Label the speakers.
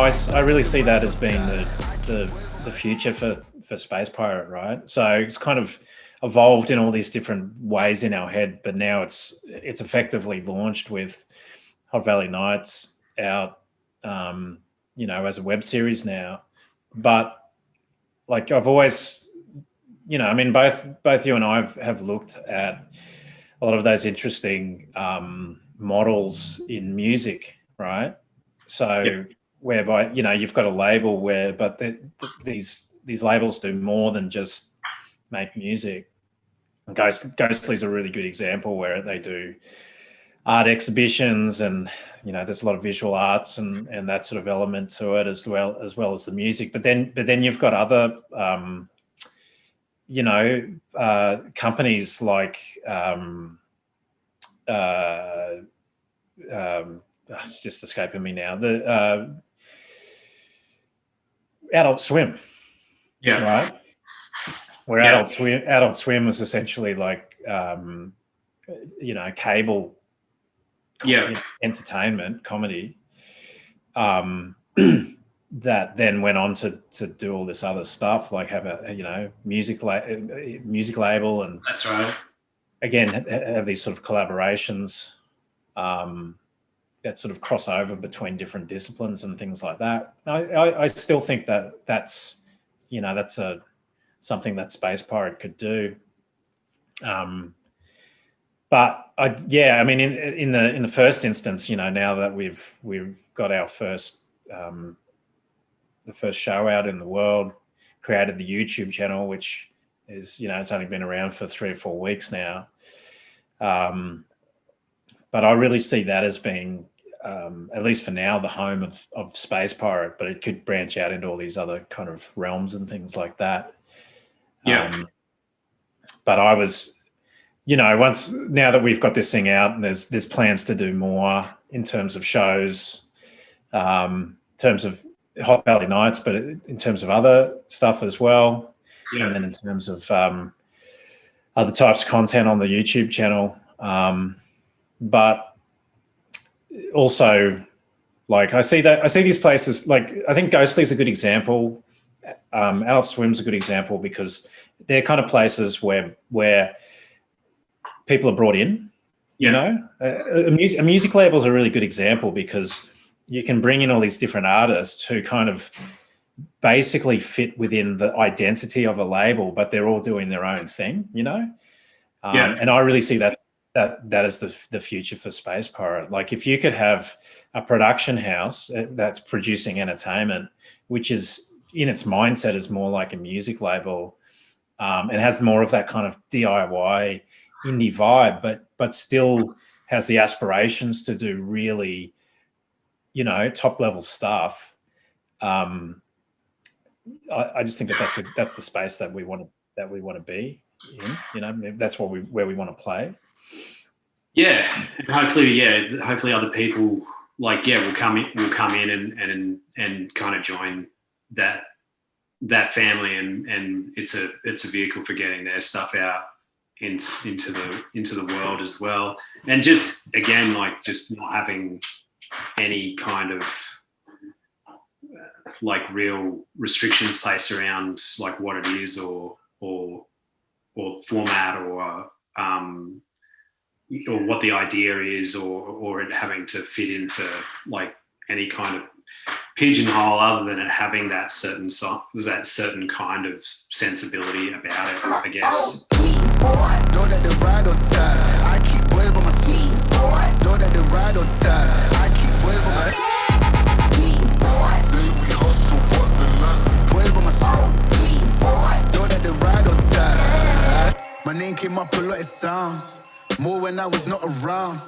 Speaker 1: I really see that as being the future for Space Pirate, right? So it's kind of evolved in all these different ways in our head, but now it's effectively launched with Hot Valley Nights out, as a web series now. But like I've always, I mean, both you and I have looked at a lot of those interesting models in music, right? So whereby you've got a label but these labels do more than just make music. Ghostly's a really good example where they do art exhibitions, and there's a lot of visual arts and that sort of element to it as well as the music. But then you've got other companies like it's just escaping me now. The Adult Swim, right? Where Adult Swim was essentially like cable, entertainment comedy, that then went on to do all this other stuff, like have a music label, and
Speaker 2: that's right.
Speaker 1: Again, have these sort of collaborations that sort of cross over between different disciplines and things like that. I still think that's something that Space Pirate could do. But I mean, in the first instance, now that we've got our first the first show out in the world, created the YouTube channel, which is it's only been around for 3 or 4 weeks now. But I really see that as being, at least for now, the home of Space Pirate. But it could branch out into all these other kind of realms and things like that. But I was, now that we've got this thing out, and there's plans to do more in terms of shows, in terms of Hot Valley Nights, but in terms of other stuff as well. And then in terms of other types of content on the YouTube channel. But also, like, I see these places, like, I think Ghostly's a good example. Adult Swim's a good example, because they're kind of places where people are brought in, a music label is a really good example, because you can bring in all these different artists who kind of basically fit within the identity of a label, but they're all doing their own thing, and I really see that is the future for Space Pirate. Like, if you could have a production house that's producing entertainment, which is in its mindset is more like a music label, and has more of that kind of DIY indie vibe, but still has the aspirations to do really, top level stuff. I just think that's the space that we want to be in. That's where we want to play.
Speaker 2: Yeah, and hopefully other people will come in and kind of join that family, and it's a vehicle for getting their stuff out into the world as well. And just again, like, just not having any kind of like real restrictions placed around like what it is or format or what the idea is, or it having to fit into like any kind of pigeonhole, other than it having that certain kind of sensibility about it, I guess. Know that the ride or die. I keep boys by my seat. Know that the ride or die. I keep boys by my seat. We hustle, what's the line? Boys by my seat. Know that the ride or die. My name came up a lot, it sounds more when I was not around.